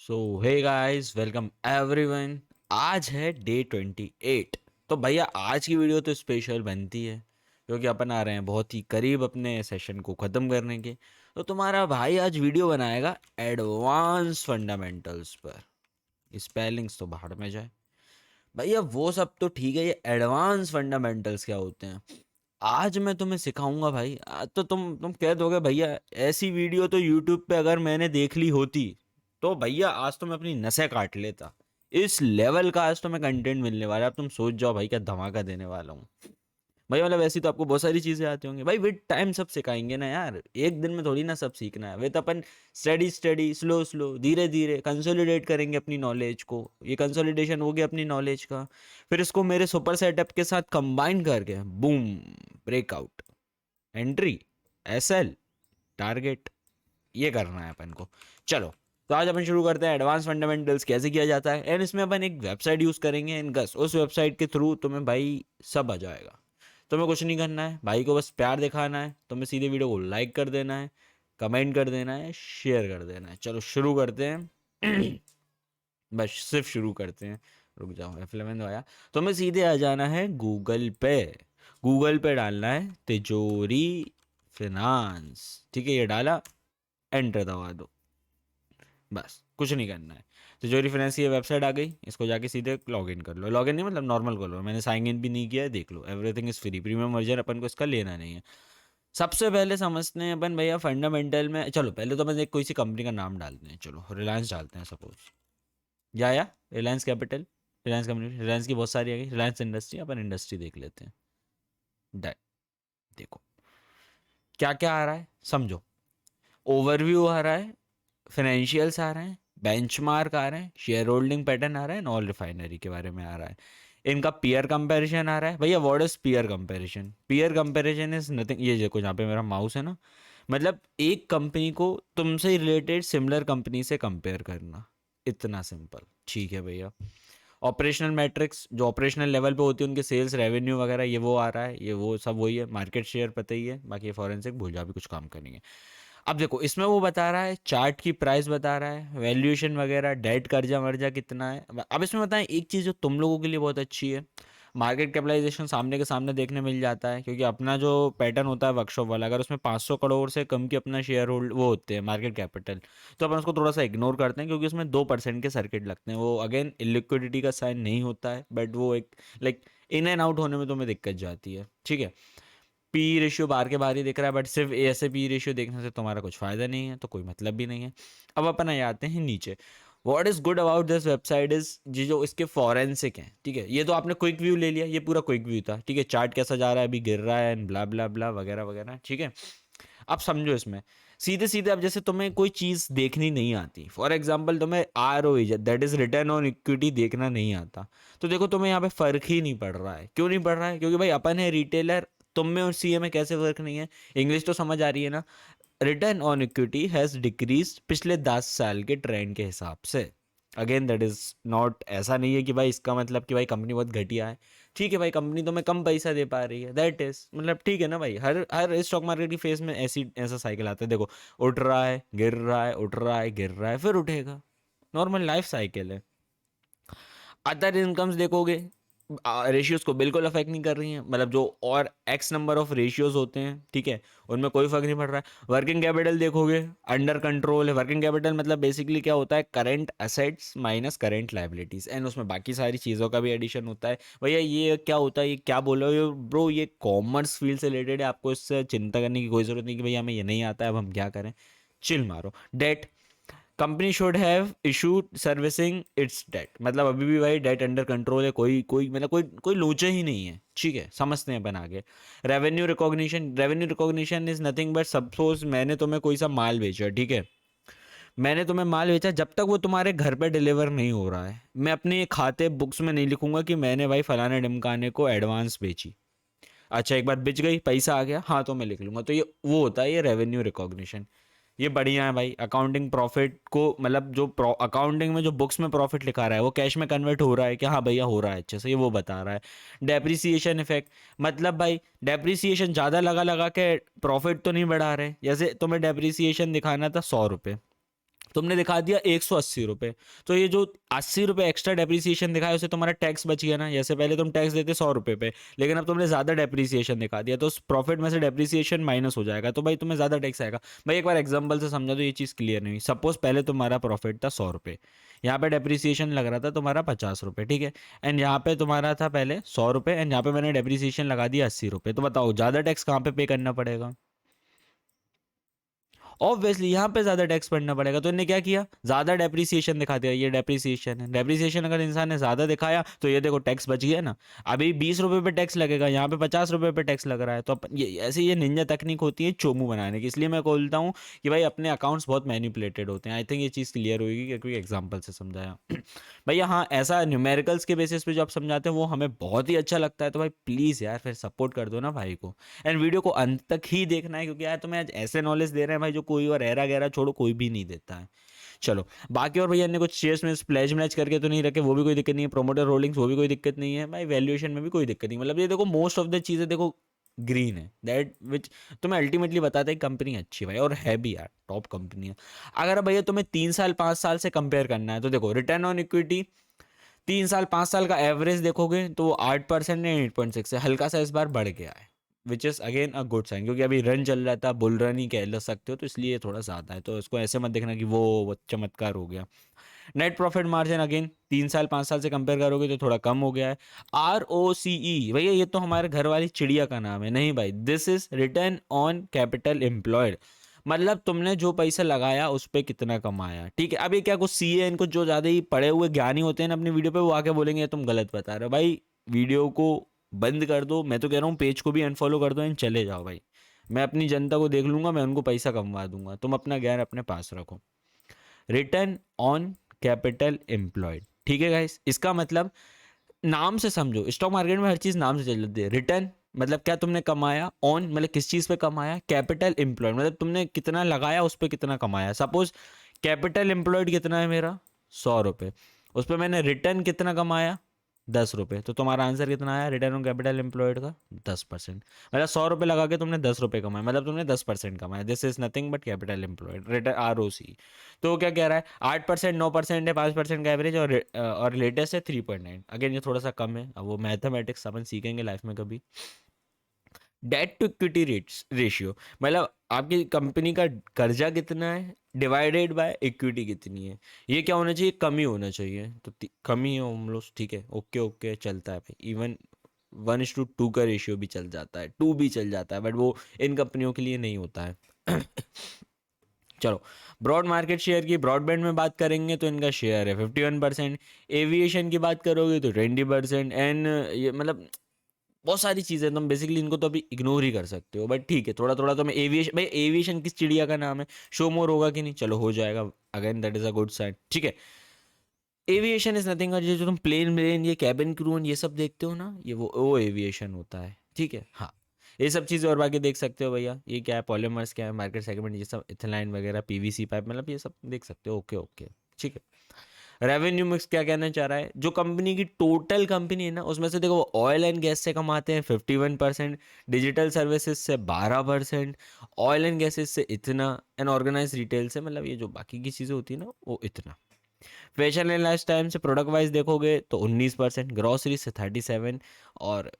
सो hey guys, welcome everyone. आज है day 28। तो भैया आज की वीडियो तो स्पेशल बनती है क्योंकि अपन आ रहे हैं बहुत ही करीब अपने सेशन को ख़त्म करने के। तो तुम्हारा भाई आज वीडियो बनाएगा एडवांस फंडामेंटल्स पर। स्पेलिंग्स तो बाहर में जाए भैया, वो सब तो ठीक है, ये एडवांस फंडामेंटल्स क्या होते हैं आज मैं तुम्हें सिखाऊंगा भाई। आज तो तुम कह दोगे भैया ऐसी वीडियो तो यूट्यूब पे अगर मैंने देख ली होती तो भैया आज तो मैं अपनी नसें काट लेता। इस लेवल का आज तो मैं कंटेंट मिलने वाला है। अब तुम सोच जाओ भाई क्या धमाका देने वाला हूँ। भाई मतलब ऐसी तो आपको बहुत सारी चीजें आती होंगी भाई, विद टाइम सब सिखाएंगे ना यार, एक दिन में थोड़ी ना सब सीखना है। With upon study study slow slow धीरे धीरे कंसोलिडेट करेंगे अपनी नॉलेज को। ये कंसोलिडेशन हो गया अपनी नॉलेज का, फिर इसको मेरे सुपर सेटअप के साथ कंबाइन करके boom, breakout, entry, SL, target, ये करना है अपन को। चलो, तो आज अपन शुरू करते हैं एडवांस फंडामेंटल्स कैसे किया जाता है। एंड इसमें अपन एक वेबसाइट यूज़ करेंगे एंड बस उस वेबसाइट के थ्रू तुम्हें भाई सब आ जाएगा। तुम्हें कुछ नहीं करना है भाई, को बस प्यार दिखाना है। तुम्हें सीधे वीडियो को लाइक कर देना है, कमेंट कर देना है, शेयर कर देना है। चलो शुरू करते हैं। बस सिर्फ शुरू करते हैं। रुक जाओ, F11 तो आया। तुम्हें सीधे आ जाना है गूगल पे। गूगल पे डालना है तिजोरी फिनांस। ठीक है, ये डाला, एंटर दबा दो। बस कुछ नहीं करना है। तिजोरी फाइनेंस की वेबसाइट आ गई, इसको जाके सीधे लॉग इन कर लो। लॉग इन नहीं मतलब नॉर्मल कर लो, मैंने साइन इन भी नहीं किया है, देख लो everything is free. Premium version अपन को इसका लेना नहीं है। सबसे पहले समझते हैं अपन भैया फंडामेंटल में। चलो पहले तो अपन एक कोई सी कंपनी का नाम डालते हैं। चलो रिलायंस डालते हैं सपोज, या रिलायंस कैपिटल। रिलायंस कंपनी, रिलायंस की बहुत सारी आ गई। रिलायंस इंडस्ट्री, अपन इंडस्ट्री देख लेते हैं। डन। देखो क्या क्या आ रहा है समझो। ओवरव्यू आ रहा है, फाइनेंशियल्स आ रहे हैं, बेंचमार्क आ रहे हैं, शेयर होल्डिंग पैटर्न आ रहा है, नॉल रिफाइनरी के बारे में आ रहा है। इनका पीयर कंपैरिजन आ रहा है। भैया what is peer comparison? Peer comparison is nothing, ये देखो जहाँ पे मेरा माउस है ना, मतलब एक कंपनी को तुमसे रिलेटेड सिमिलर कंपनी से कंपेयर करना, इतना सिंपल। ठीक है भैया। ऑपरेशनल मैट्रिक्स जो ऑपरेशनल लेवल पे होती है, उनके सेल्स रेवेन्यू वगैरह, ये वो आ रहा है, ये वो सब वही है। मार्केट शेयर पता ही है, बाकी फॉरेंसिक भूल जा, भी कुछ काम करेंगे। अब देखो इसमें वो बता रहा है, चार्ट की प्राइस बता रहा है, वैल्यूएशन वगैरह, डेट, कर्जा वर्जा कितना है। अब इसमें बताएं एक चीज़ जो तुम लोगों के लिए बहुत अच्छी है, मार्केट कैपिटलाइजेशन सामने के सामने देखने मिल जाता है। क्योंकि अपना जो पैटर्न होता है वर्कशॉप वाला, अगर उसमें 500 करोड़ से कम की अपना शेयर होल्ड वो होते हैं मार्केट कैपिटल, तो अपन उसको थोड़ा सा इग्नोर करते हैं क्योंकि उसमें 2% के सर्किट लगते हैं। वो अगेन इलिक्विडिटी का साइन नहीं होता है, बट वो एक लाइक इन एंड आउट होने में तुम्हें दिक्कत जाती है। ठीक है। पी रेशियो बाहर के बाहर ही दिख रहा है, बट सिर्फ ऐसे पी रेशियो देखने से तुम्हारा कुछ फ़ायदा नहीं है, तो कोई मतलब भी नहीं है। अब अपन आ जाते हैं नीचे। What is good about this website is जी, जो इसके फॉरेंसिक हैं। ठीक है, ये तो आपने क्विक व्यू ले लिया, ये पूरा क्विक व्यू था। ठीक है, चार्ट कैसा जा रहा है, अभी गिर रहा है एंड ब्ला ब्ला ब्ला वगैरह वगैरह। ठीक है, अब समझो इसमें सीधे सीधे। अब जैसे तुम्हें कोई चीज़ देखनी नहीं आती, फॉर एग्जाम्पल तुम्हें R O that is return on equity देखना नहीं आता, तो देखो तुम्हें यहाँ पे फ़र्क ही नहीं पड़ रहा है। क्यों नहीं पड़ रहा है? क्योंकि भाई अपन है रिटेलर, तुम में और सीए में कैसे फ़र्क नहीं है? इंग्लिश तो समझ आ रही है ना। Return on equity has decrease पिछले 10 साल के ट्रेंड के हिसाब से। अगेन दैट इज़ नॉट, ऐसा नहीं है कि भाई इसका मतलब कि भाई कंपनी बहुत घटिया है। ठीक है भाई, कंपनी तो मैं कम पैसा दे पा रही है, दैट इज मतलब ठीक है ना भाई। हर हर स्टॉक मार्केट की फेज में ऐसी ऐसा साइकिल आता है। देखो उठ रहा है, गिर रहा है, उठ रहा है, गिर रहा है, फिर उठेगा। नॉर्मल लाइफ साइकिल है। अदर इनकम्स देखोगे, रेशियोज को बिल्कुल अफेक्ट नहीं कर रही हैं। मतलब जो और एक्स नंबर ऑफ रेशियोज होते हैं, ठीक है, उनमें कोई फर्क नहीं पड़ रहा है। वर्किंग कैपिटल देखोगे, अंडर कंट्रोल है। वर्किंग कैपिटल मतलब बेसिकली क्या होता है, current assets minus current liabilities, and उसमें बाकी सारी चीज़ों का भी एडिशन होता है। भैया ये क्या होता है, ये क्या बोल रहे हो ब्रो, ये कॉमर्स फील्ड से रिलेटेड है, आपको इससे चिंता करने की कोई ज़रूरत नहीं कि भैया हमें ये नहीं आता है अब हम क्या करें। चिल मारो। Debt, company should have issued servicing its debt, मतलब अभी भी भाई डेट अंडर कंट्रोल है, कोई कोई मतलब कोई कोई लोचे ही नहीं है। ठीक है, समझते हैं अपन आगे। Revenue recognition, revenue recognition is nothing but suppose मैंने तुम्हें कोई सा माल बेचा, ठीक है, मैंने तुम्हें माल बेचा, जब तक वो तुम्हारे घर पे डिलीवर नहीं हो रहा है, मैं अपने खाते बुक्स में नहीं लिखूंगा कि मैंने भाई फलाने ढिमकाने को एडवांस बेची। अच्छा एक बार बिच गई, पैसा आ गया, हाँ तो मैं लिख लूंगा। तो ये वो होता है, ये रेवेन्यू रिकॉग्निशन। ये बढ़िया है भाई। अकाउंटिंग प्रॉफिट को मतलब जो अकाउंटिंग में जो बुक्स में प्रॉफिट लिखा रहा है वो कैश में कन्वर्ट हो रहा है कि हाँ भैया हो रहा है अच्छे से, ये वो बता रहा है। डेप्रिसिएशन इफेक्ट, मतलब भाई डेप्रिसिएशन ज़्यादा लगा लगा के प्रॉफिट तो नहीं बढ़ा रहे। जैसे तुम्हें डेप्रिसिएशन दिखाना था 100 रुपये, तुमने दिखा दिया 180 रुपये, तो ये जो 80 रुपये एक्स्ट्रा डेप्रीसिएशन दिखाया उसे तुम्हारा टैक्स बच गया ना। जैसे पहले तुम टैक्स देते 100 रुपये पे, लेकिन अब तुमने ज़्यादा डेप्रीसिएशन दिखा दिया तो उस प्रॉफिट में से डेप्रीसिएशन माइनस हो जाएगा, तो भाई तुम्हें ज़्यादा टैक्स आएगा। भाई एक बार एग्जाम्पल से समझा तो ये चीज़ क्लियर नहीं हुई। सपोज पहले तुम्हारा प्रॉफिट था 100 रुपये, यहाँ पे डेप्रीसिएशन लग रहा था तुम्हारा 50 रुपये, ठीक है। एंड यहाँ पे तुम्हारा था पहले 100 रुपये, एंड यहाँ पे मैंने डेप्रीसिएशन लगा दिया 80 रुपये, तो बताओ ज़्यादा टैक्स कहाँ पे करना पड़ेगा? ऑब्वियसली यहाँ पे ज्यादा टैक्स भरना पड़ेगा। तो इन्हें क्या किया, ज्यादा डेप्रीसिएशन दिखा दिया, ये डेप्रीसिएशन है। डेप्रीसिएशन अगर इंसान ने ज्यादा दिखाया तो ये देखो टैक्स बच गया ना। अभी 20 रुपये पे टैक्स लगेगा, यहाँ पे 50 रुपये पे टैक्स लग रहा है। तो ये ऐसे ये निंजा तकनीक होती है चोमू बनाने की। इसलिए मैं बोलता हूँ कि भाई अपने अकाउंट्स बहुत मैनिपुलेटेड होते हैं। आई थिंक ये चीज़ क्लियर होगी क्योंकि एग्जाम्पल से समझाया। भैया हाँ, ऐसा न्यूमेरिकल्स के बेसिस पे जो आप समझाते हैं वो हमें बहुत ही अच्छा लगता है। तो भाई प्लीज़ यार फिर सपोर्ट कर दो ना भाई को, एंड वीडियो को अंत तक ही देखना है, क्योंकि यार तुम्हें आज ऐसे नॉलेज दे रहे हैं भाई जो कोई और ऐरा गहरा छोड़ो कोई भी नहीं देता है। चलो बाकी, और भैया ने कुछ शेयर्स में प्लेज मैच करके तो नहीं रखे, वो भी कोई दिक्कत नहीं है। प्रोमोटर होल्डिंग्स वो भी कोई दिक्कत नहीं है भाई। वैल्यूएशन में भी कोई दिक्कत नहीं। मतलब ये देखो मोस्ट ऑफ द चीज़ें देखो ग्रीन है, दैट विच तुम्हें अल्टीमेटली बताता है कंपनी अच्छी भाई, और है भी यार टॉप कंपनी है। अगर भैया तुम्हें 3 साल 5 साल से कंपेयर करना है तो देखो रिटर्न ऑन इक्विटी 3 साल 5 साल का एवरेज देखोगे तो 8% या 8.6 है, हल्का सा इस बार बढ़ गया है, which is again a good sign, क्योंकि अभी रन चल रहा था, बुल रन ही कह सकते हो, तो इसलिए थोड़ा ज़्यादा है। तो इसको ऐसे मत देखना कि वो चमत्कार हो गया। नेट प्रॉफिट मार्जिन अगेन 3 साल 5 साल से कंपेयर करोगे तो थोड़ा कम हो गया है। ROCE भैया ये तो हमारे घर वाली चिड़िया का नाम है, नहीं भाई, this is return on capital employed. मतलब तुमने जो पैसा लगाया उस पर कितना कमाया, ठीक है। अब ये क्या कुछ सीए इनको जो ज़्यादा ही पढ़े हुए ज्ञानी होते हैं ना अपनी वीडियो पे, वो आके बोलेंगे तुम गलत बता रहे हो। भाई वीडियो को बंद कर दो, मैं तो कह रहा हूँ पेज को भी अनफॉलो कर दो एंड चले जाओ भाई। मैं अपनी जनता को देख लूंगा, मैं उनको पैसा कमवा दूंगा, तुम अपना ज्ञान अपने पास रखो। रिटर्न ऑन कैपिटल एम्प्लॉयड, ठीक है गाइस। इसका मतलब नाम से समझो, स्टॉक मार्केट में हर चीज नाम से चल जाती है। रिटर्न मतलब क्या तुमने कमाया, ऑन मतलब किस चीज पे कमाया, कैपिटल एम्प्लॉयड मतलब तुमने कितना लगाया उस पर कितना कमाया। सपोज कैपिटल एम्प्लॉयड कितना है मेरा 100 रुपये, उस पर मैंने रिटर्न कितना कमाया 10 रुपये, तो तुम्हारा आंसर कितना आया रिटर्न ऑन कैपिटल एम्प्लॉयड का 10%। मतलब 100 रुपये लगा के तुमने 10 रुपये कमाए, मतलब तुमने 10% कमाया। This is nothing but capital employed return ROC। तो वो क्या कह रहा है 8% 9% है, 5% का एवरेज, और लेटेस्ट है 3.9। अगेन ये थोड़ा सा कम है, अब वो मैथमेटिक्स अपन सीखेंगे लाइफ में कभी। Debt to equity rates ratio मतलब आपकी कंपनी का कर्जा कितना है डिवाइडेड बाय इक्विटी कितनी है। ये क्या होना चाहिए, कमी होना चाहिए। तो कमी है हम लोग, ठीक है, ओके ओके चलता है भाई। इवन 1:2 का रेशियो भी चल जाता है, 2 भी चल जाता है, बट वो इन कंपनियों के लिए नहीं होता है। चलो ब्रॉड मार्केट शेयर की, ब्रॉडबैंड में बात करेंगे तो इनका शेयर है 51%। एविएशन की बात करोगे तो 20%। एंड ये मतलब बहुत सारी चीज़ें तुम बेसिकली इनको तो अभी इग्नोर ही कर सकते हो, बट ठीक है थोड़ा थोड़ा तो मैं एविएशन, भाई एविएशन किस चिड़िया का नाम है, शो मोर होगा कि नहीं, चलो हो जाएगा, again that is a good sign, ठीक है। एविएशन इज नथिंग, जो जो तुम प्लेन व्लेन ये कैबिन क्रू ये सब देखते हो ना, ये वो एविएशन होता है, ठीक है। हाँ ये सब चीज़ें और बाकी देख सकते हो भैया। ये क्या है, पॉलीमर्स क्या है, मार्केट सेगमेंट, ये सब इथेनाइन वगैरह, PVC पाइप, मतलब ये सब देख सकते हो, ओके ओके ठीक है। रेवेन्यू मिक्स क्या कहना चाह रहा है, जो कंपनी की टोटल कंपनी है ना उसमें से देखो ऑयल एंड गैस से कमाते हैं 51%, डिजिटल सर्विसेज से 12%, ऑयल एंड गैसेज से इतना, एंड ऑर्गेनाइज रिटेल से मतलब ये जो बाकी की चीज़ें होती है ना वो इतना। फैशन एंड लाइफ टाइम से प्रोडक्ट वाइज देखोगे तो 19%, ग्रॉसरी से 37, और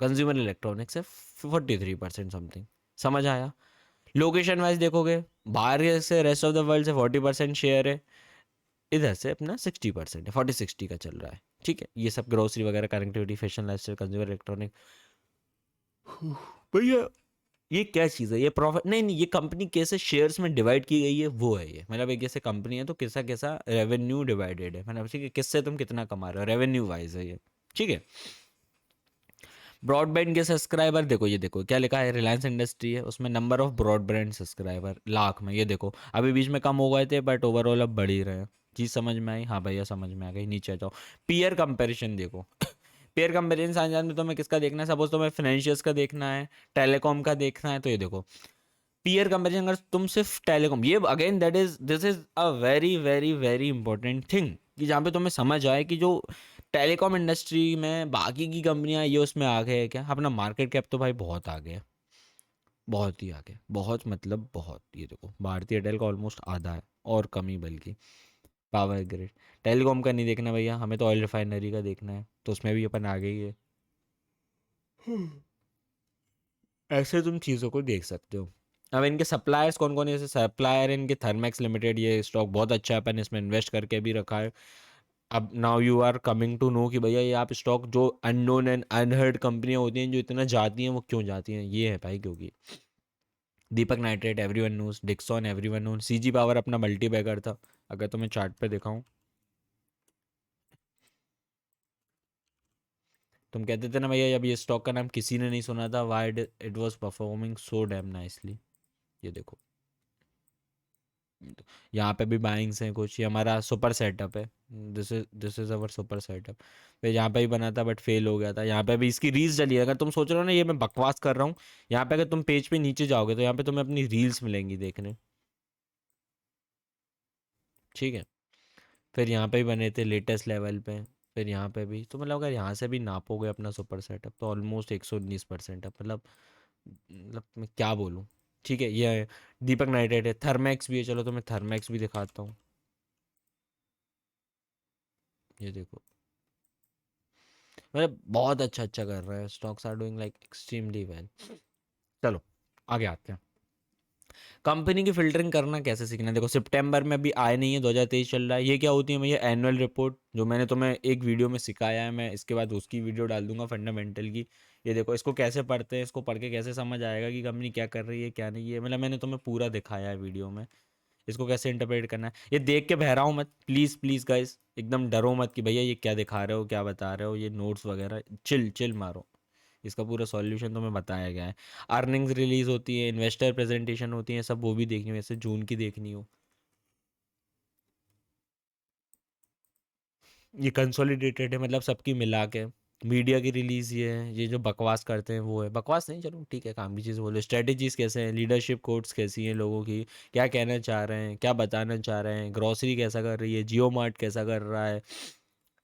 कंज्यूमर इलेक्ट्रॉनिक्स से 43% समथिंग। समझ आया। लोकेशन वाइज देखोगे बाहर से रेस्ट ऑफ द वर्ल्ड से 40% शेयर है, इधर से अपना 60% है, 40-60 का चल रहा है, ठीक है। ये सब ग्रोसरी वगैरह, connectivity, fashion, lifestyle, consumer electronic. भैया ये क्या चीज़ है, ये प्रॉफिट नहीं नहीं, ये कंपनी कैसे शेयर्स में डिवाइड की गई है वो है ये। मतलब एक जैसे कंपनी है तो कैसा कैसा रेवेन्यू डिवाइडेड है, मतलब ठीक है किससे तुम कितना कमा रहे हो, रेवेन्यू वाइज है ये, ठीक है। ब्रॉडबैंड के सब्सक्राइबर देखो, ये देखो क्या लिखा है, रिलायंस इंडस्ट्री है, उसमें number of broadband subscriber lakh में, ये देखो अभी बीच में कम हो गए थे बट ओवरऑल अब बढ़ ही रहे हैं। चीज़ समझ में आई, हाँ भैया समझ में आ गई। नीचे जाओ, पीयर कंपैरिजन देखो। पेयर कंपेरिजन साझान में तुम्हें किसका देखना है, सपोज तुम्हें फाइनेंशियल्स का देखना है, टेलीकॉम का देखना है, तो ये देखो पीयर कंपेरिजन। अगर तुम सिर्फ टेलीकॉम, ये again that is this is a very very very important thing, कि जहाँ पे तुम्हें समझ आए कि जो टेलीकॉम इंडस्ट्री में बाकी की कंपनियां ये उसमें आ गए हैं क्या, अपना मार्केट कैप तो भाई बहुत आ गया। बहुत ही आगे, बहुत मतलब बहुत। ये देखो भारतीय एयरटेल का ऑलमोस्ट आधा है और कम ही बल्कि। पावर ग्रिड, टेलीकॉम का नहीं देखना भैया, हमें तो ऑयल रिफाइनरी का देखना है, तो उसमें भी अपन आगे ही है। ऐसे तुम चीज़ों को देख सकते हो। अब इनके सप्लायर्स कौन कौन है, जैसे सप्लायर इनके थर्मैक्स लिमिटेड, ये स्टॉक बहुत अच्छा है, अपन इसमें इन्वेस्ट करके भी रखा है। अब now you are coming to know कि भैया ये आप स्टॉक जो अननोन एंड अनहर्ड कंपनियां होती हैं जो इतना जाती हैं वो क्यों जाती हैं, ये है भाई क्योंकि Deepak nitrate everyone knows, Dixon everyone knows, CG power अपना मल्टी बैगर था। अगर तो मैं चार्ट पे दिखाऊं, तुम कहते थे ना भैया अब ये स्टॉक का नाम किसी ने नहीं सुना था, why it was performing so damn nicely. ये देखो, यहाँ पे भी बाइंग्स हैं कुछ, ये हमारा सुपर सेटअप है। This is our super setup. फिर यहाँ पे भी बना था बट फेल हो गया था, यहाँ पे भी इसकी रील्स चली है। अगर तुम सोच रहे हो ना ये मैं बकवास कर रहा हूँ, यहाँ पे अगर तुम पेज पे नीचे जाओगे तो यहाँ पे तुम्हें अपनी रील्स मिलेंगी देखने। ठीक है। फिर यहाँ पे भी बने थे लेटेस्ट लेवल पे। फिर यहाँ पे भी तो मतलब अगर यहाँ से भी नापोगे अपना सुपर सेटअप तो ऑलमोस्ट 119% है, मतलब मैं क्या बोलूँ। ठीक है, ये है। दीपक नाइट्रेट है, थर्मैक्स भी है, चलो तो मैं थर्मैक्स भी दिखाता हूँ। ये देखो, मतलब बहुत अच्छा अच्छा कर रहा है, stocks are doing like extremely well. चलो आगे आते हैं। कंपनी की फिल्टरिंग करना कैसे सीखना है, देखो सितंबर में अभी आए नहीं है, 2023 चल रहा है। ये क्या होती है भैया, एनुअल रिपोर्ट, जो मैंने तुम्हें एक वीडियो में सिखाया है, मैं इसके बाद उसकी वीडियो डाल दूंगा फंडामेंटल की। ये देखो इसको कैसे पढ़ते हैं, इसको पढ़ के कैसे समझ आएगा कि कंपनी क्या कर रही है क्या नहीं है, मतलब मैंने तुम्हें पूरा दिखाया है वीडियो में। इसको कैसे इंटरप्रेट करना है, ये देख के बहराओ मत प्लीज़ प्लीज़ गाइस, एकदम डरो मत कि भैया ये क्या दिखा रहे हो क्या बता रहे हो, ये नोट्स वगैरह, चिल चिल मारो। इसका पूरा सॉल्यूशन तुम्हें बताया गया है। अर्निंग्स रिलीज होती है, इन्वेस्टर प्रेजेंटेशन होती है, सब वो भी देखनी हो, जैसे जून की देखनी हो। ये कंसोलिडेटेड है, मतलब सबकी मिला के। मीडिया की रिलीज ये है, ये जो बकवास करते हैं वो है, बकवास नहीं चलो ठीक है काम की चीज़ बोलो। स्ट्रेटेजीज कैसे हैं, लीडरशिप कोड्स कैसी हैं लोगों की, क्या कहना चाह रहे हैं क्या बताना चाह रहे हैं, ग्रॉसरी कैसा कर रही है, जियो मार्ट कैसा कर रहा है,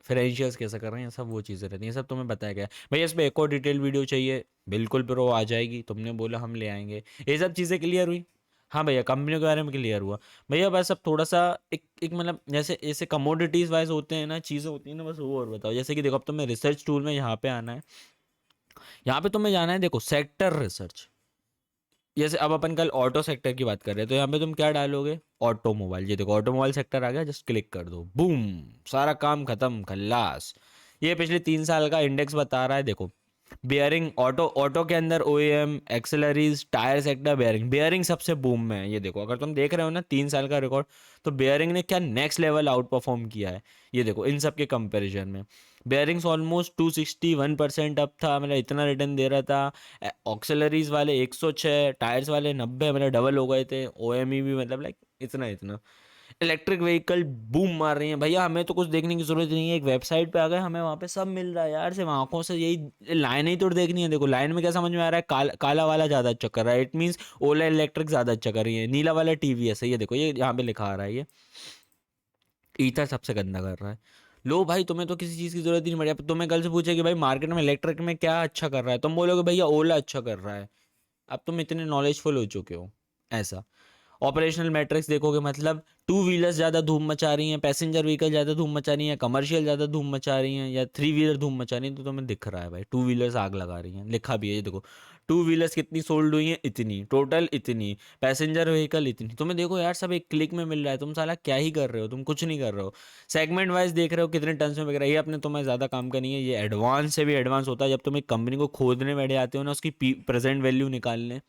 फाइनेंशियल्स कैसा कर रहे हैं, सब वो चीज़ें रहती हैं, सब तुम्हें बताया गया है। भैया इस पर एक और डिटेल वीडियो चाहिए, बिल्कुल प्रो आ जाएगी, तुमने बोला हम ले आएंगे। ये सब चीज़ें क्लियर हुई। हाँ भैया कंपनियों के बारे में क्लियर हुआ। भैया बस अब थोड़ा सा एक एक मतलब जैसे ऐसे कमोडिटीज़ वाइज होते हैं ना, चीज़ें होती हैं ना, बस वो और बताओ। जैसे कि देखो अब तुम्हें रिसर्च टूल में यहाँ पे आना है, यहाँ पे तुम्हें जाना है, देखो सेक्टर रिसर्च। जैसे अब अपन कल ऑटो सेक्टर की बात कर रहे हैं, तो यहाँ पे तुम क्या डालोगे, ऑटोमोबाइल। ये देखो ऑटोमोबाइल सेक्टर आ गया, जस्ट क्लिक कर दो, बूम, सारा काम खत्म खल्लास। ये पिछले 3 साल का इंडेक्स बता रहा है, देखो। बियरिंग, ऑटो ऑटो के अंदर OEM, accessories, tyre sector, bearing, bearing सबसे बूम में है। ये देखो अगर तुम देख रहे हो ना 3 साल का रिकॉर्ड, तो बियरिंग ने क्या नेक्स्ट लेवल आउट परफॉर्म किया है। ये देखो इन सब के कंपैरिजन में बेयरिंग्स ऑलमोस्ट 261% अप था, मतलब इतना रिटर्न दे रहा था। ऑक्सिलरीज वाले 106, टायर्स वाले 90, मतलब डबल हो गए थे। ओएमई भी मतलब लाइक इतना इतना। इलेक्ट्रिक व्हीकल बूम मार रही हैं भैया, हमें तो कुछ देखने की जरूरत नहीं है, एक वेबसाइट पे आ गए हमें वहाँ पे सब मिल रहा है यार, सिर्फ आंखों से यही लाइन ही तो देखनी है। देखो लाइन में क्या समझ में आ रहा है, काला वाला ज़्यादा अच्छा कर रहा है, इट मीन्स ओला इलेक्ट्रिक ज़्यादा अच्छा कर रही है, नीला वाला टीवीएस है। ये देखो ये यहाँ पे लिखा आ रहा है, ये ईथर सबसे गंदा कर रहा है। लो भाई तुम्हें तो किसी चीज़ की जरूरत ही नहीं पड़ी। अब तुम्हें कल से पूछे कि भाई मार्केट में इलेक्ट्रिक में क्या अच्छा कर रहा है, तुम बोलोगे भैया ओला अच्छा कर रहा है। अब तुम इतने नॉलेजफुल हो चुके हो, ऐसा। ऑपरेशनल मैट्रिक्स देखोगे, मतलब टू व्हीलर्स ज़्यादा धूम मचा रही हैं, पैसेंजर व्हीकल ज़्यादा धूम मचा रही हैं, कमर्शियल ज़्यादा धूम मचा रही हैं, या थ्री व्हीलर धूम मचा रही हैं, तो तुम्हें दिख रहा है भाई टू व्हीलर्स आग लगा रही हैं, लिखा भी है ये देखो। टू व्हीलर्स कितनी सोल्ड हुई हैं, इतनी टोटल, इतनी पैसेंजर व्हीकल इतनी। तुम्हें देखो यार सब एक क्लिक में मिल रहा है, तुम साला क्या ही कर रहे हो, तुम कुछ नहीं कर रहे हो। सेगमेंट वाइज देख रहे हो कितने टन में बिक रहा है, ये अपने तुम्हें ज़्यादा काम का नहीं है, ये एडवांस से भी एडवांस होता है। जब तुम एक कंपनी को खोदने बैठ जाते हो ना, उसकी प्रेजेंट वैल्यू निकालने,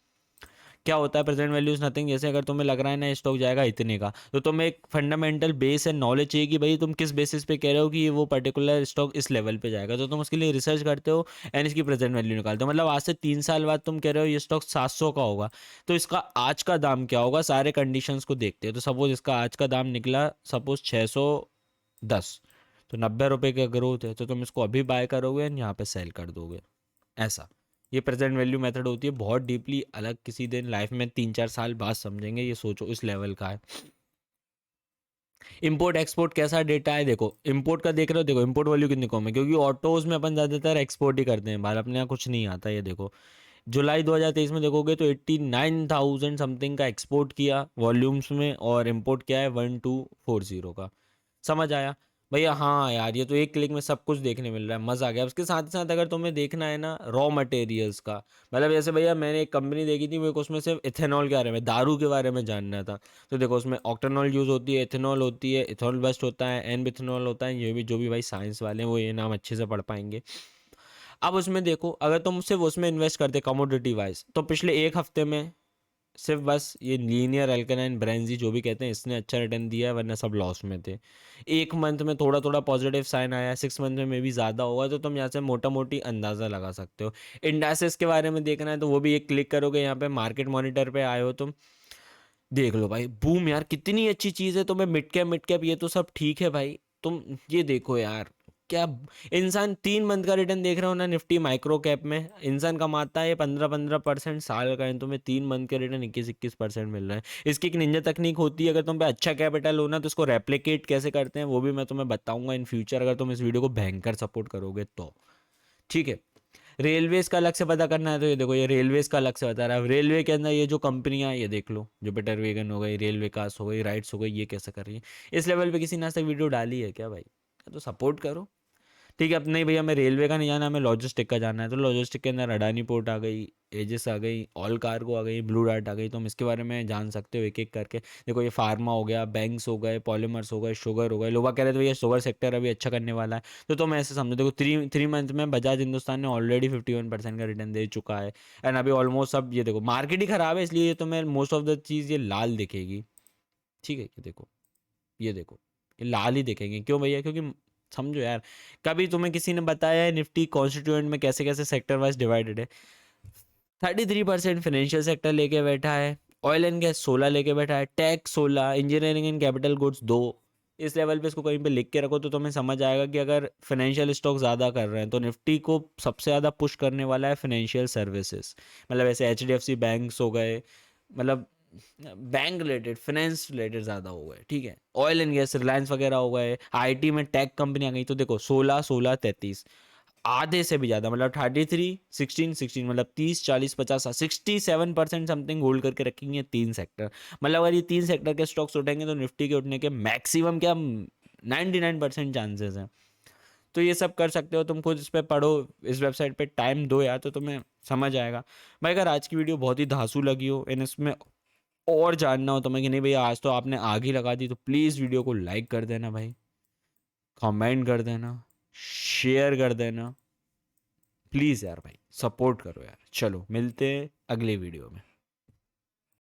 क्या होता है प्रेजेंट वैल्यू इज नथिंग। जैसे अगर तुम्हें लग रहा है ना स्टॉक जाएगा इतने का, तो तुम्हें एक फंडामेंटल बेस एंड नॉलेज चाहिए कि भाई तुम किस बेसिस पे कह रहे हो कि ये वो पर्टिकुलर स्टॉक इस लेवल पे जाएगा, तो तुम उसके लिए रिसर्च करते हो एंड इसकी प्रेजेंट वैल्यू निकालते हो। मतलब आज से 3 साल बाद तुम कह रहे हो ये स्टॉक 700 का होगा, तो इसका आज का दाम क्या होगा, सारे कंडीशंस को देखते हैं। तो सपोज इसका आज का दाम निकला सपोज 610, तो 90 रुपये का ग्रोथ है, तो तुम इसको अभी बाय करोगे एंड यहाँ पे सेल कर दोगे, ऐसा। ये प्रेजेंट वैल्यू मेथड होती है, बहुत डीपली अलग, किसी दिन लाइफ में 3-4 साल बाद समझेंगे, ये सोचो इस लेवल का है। इंपोर्ट एक्सपोर्ट कैसा डेटा है, देखो इंपोर्ट का देख रहे हो, देखो इंपोर्ट वैल्यू कितनी कम है, क्योंकि ऑटोज में अपन ज़्यादातर एक्सपोर्ट ही करते हैं बाहर, अपने यहाँ कुछ नहीं आता। ये देखो जुलाई 2023 में देखोगे तो 89,000 समथिंग का एक्सपोर्ट किया वॉल्यूम्स में, और इंपोर्ट किया है 1240 का। समझ आया भैया? हाँ यार, ये तो एक क्लिक में सब कुछ देखने मिल रहा है, मज़ा आ गया। उसके साथ साथ अगर तुम्हें देखना है ना रॉ मटेरियल्स का, मतलब जैसे भैया मैंने एक कंपनी देखी थी, मेरे को उसमें सिर्फ इथेनॉल के बारे में, दारू के बारे में जानना था। तो देखो उसमें ऑक्टेनॉल यूज़ होती है, इथेनॉल होती है, इथेनॉल बेस्ट होता है, एन बिथेनॉल होता है। ये भी जो भी भाई साइंस वाले हैं वो ये नाम अच्छे से पढ़ पाएंगे। अब उसमें देखो, अगर तुम सिर्फ उसमें इन्वेस्ट करते कमोडिटी वाइज, तो पिछले एक हफ्ते में सिर्फ बस ये लीनियर अल्कलाइन ब्रेंजी जो भी कहते हैं, इसने अच्छा रिटर्न दिया है, वरना सब लॉस में थे। एक मंथ में थोड़ा थोड़ा पॉजिटिव साइन आया है, 6 मंथ में भी ज़्यादा होगा, तो तुम यहाँ से मोटा मोटी अंदाज़ा लगा सकते हो। इंडासेस के बारे में देखना है तो वो भी एक क्लिक करोगे, यहाँ पे मार्केट मॉनिटर पे आए हो तुम, देख लो भाई बूम यार, कितनी अच्छी चीज़ है। तुम्हें मिड कैप ये तो सब ठीक है भाई, तुम ये देखो यार, क्या इंसान 3 मंथ का रिटर्न देख रहा हो ना निफ्टी माइक्रो कैप में, इंसान कमाता है 15-15% साल का है, तुम्हें 3 मंथ के रिटर्न 21-21% मिल रहा है। इसकी एक निंजा तकनीक होती है, अगर तुम पे अच्छा कैपिटल हो ना तो इसको रेप्लिकेट कैसे करते हैं वो भी मैं तुम्हें बताऊंगा इन फ्यूचर, अगर तुम इस वीडियो को भयंकर सपोर्ट करोगे तो। ठीक है। रेलवेज का अलग से पता करना है तो ये देखो, ये रेलवेज का अलग से बता रहा है। रेलवे के अंदर ये जो कंपनियां, ये देख लो, जुपिटर वेगन हो गई, रेल विकास हो गई, राइट्स हो गई, ये कैसे कर रही है। इस लेवल पे किसी ने आज तक वीडियो डाली है क्या भाई? तो सपोर्ट करो। ठीक है, अब नहीं भैया मैं रेलवे का नहीं जाना, हमें लॉजिस्टिक का जाना है, तो लॉजिस्टिक के अंदर अडानी पोर्ट आ गई, एजिस आ गई, ऑल कार्गो आ गई, ब्लू डार्ट आ गई, तो हम इसके बारे में जान सकते हो एक एक करके। देखो ये फार्मा हो गया, बैंक्स हो गए, पॉलीमर्स हो गए, शुगर हो गए। लोग कह रहे थे भैया शुगर सेक्टर अभी अच्छा करने वाला है, तो तुम ऐसे समझो, देखो थ्री थ्री मंथ में बजाज हिंदुस्तान ने ऑलरेडी 51% का रिटर्न दे चुका है। एंड अभी ऑलमोस्ट सब, ये देखो मार्केट ही खराब है, इसलिए तुम्हें मोस्ट ऑफ द चीज़ ये लाल दिखेगी। ठीक है, ये देखो, ये देखो, ये लाल ही दिखेंगे। क्यों भैया? क्योंकि समझो यार, कभी तुम्हें किसी ने बताया है निफ्टी कॉन्स्टिट्यूएंट में कैसे कैसे सेक्टर वाइज डिवाइडेड है? 33% फाइनेंशियल सेक्टर लेके बैठा है, ऑयल एंड गैस 16 लेके बैठा है, tech 16, engineering and capital goods 2। इस लेवल पे इसको कहीं पे लिख के रखो तो तुम्हें समझ आएगा कि अगर फाइनेंशियल स्टॉक ज़्यादा कर रहे हैं तो निफ्टी को सबसे ज़्यादा पुश करने वाला है फाइनेंशियल सर्विसेज। मतलब ऐसे H D F C banks हो गए, मतलब बैंक रिलेटेड, फाइनेंस रिलेटेड ज़्यादा हो गए। ठीक है, ऑयल एंड गैस, रिलायंस वगैरह हो गए, आईटी में टेक कंपनी आ गई। तो देखो 16-16-33, आधे से भी ज़्यादा, मतलब 33-16-16, मतलब 30-40-50, 67% समथिंग होल्ड करके रखेंगे तीन सेक्टर। मतलब अगर ये तीन सेक्टर के स्टॉक्स उठेंगे तो निफ्टी के उठने के मैक्सिमम क्या 99% चांसेस हैं। तो ये सब कर सकते हो तुम, खुद इस पर पढ़ो, इस वेबसाइट पे टाइम दो यार, तो तुम्हें समझ आएगा। भाई अगर आज की वीडियो बहुत ही धांसू लगी हो इन इसमें और जानना हो तुम्हें कि नहीं भैया आज तो आपने आग ही लगा दी, तो प्लीज़ वीडियो को लाइक कर देना भाई, कमेंट कर देना, शेयर कर देना, प्लीज़ यार भाई, सपोर्ट करो यार। चलो मिलते हैं अगले वीडियो में।